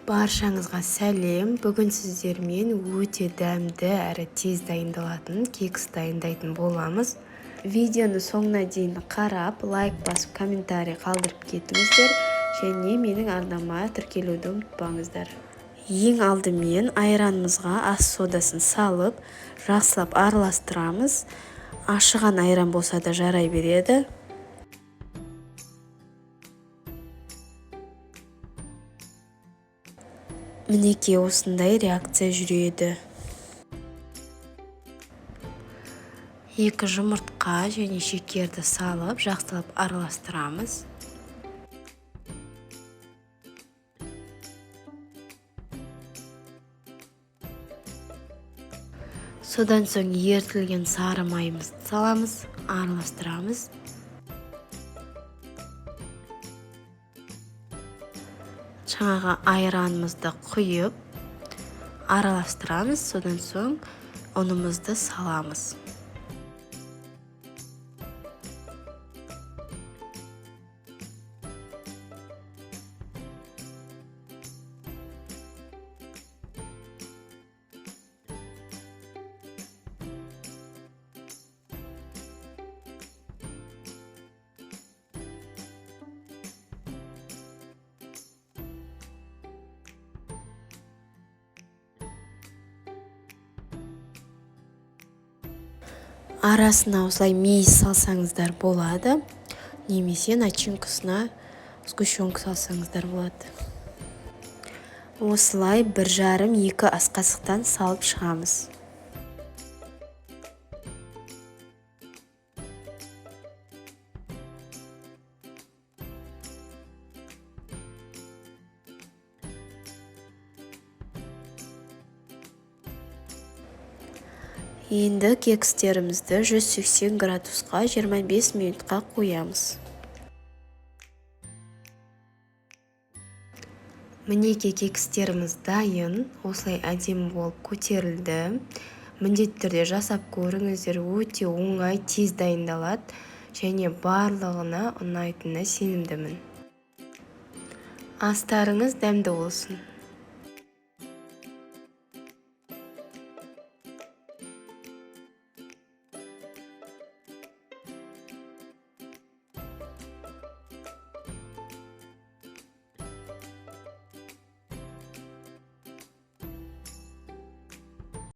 Баршаңызға сәлем. Бүгін сіздермен өте дәмді әрі тез дайындалатын кекс дайындайтын боламыз. Видеоны соңына дейін қарап, лайк басып, комментарий қалдырып кетіңіздер, және менің арнама тіркелуді ұмытпаңыздар. Ең алдымен айранымызға ас содасын салып, жақсылап араластырамыз. Ашыған айран болса да жарай береді. Мінекей осындай реакция жүреді. 2 жұмыртқа және шекерді салып, жақсылап араластырамыз. Содан соң ерітілген сары майымызды саламыз, араластырамыз. Жаңағы айранымызды құйып, араластырамыз, содан соң ұнымызды саламыз. Арасына осылай мейіз салсаңыздар болады, немесе начинкасына сгущенка салсаңыздар болады. Осылай 1,5-2 ас қасықтан салып шығамыз. Енді кекстерімізді 180 градусқа 25 минутқа қоямыз. Мінекей кекстеріміз дайын, осылай әдемі болып көтерілді. Міндетті түрде жасап көріңіздер, өте оңай, тез дайындалады және барлығына ұнайтынына сенімдімін. Астарыңыз дәмді болсын.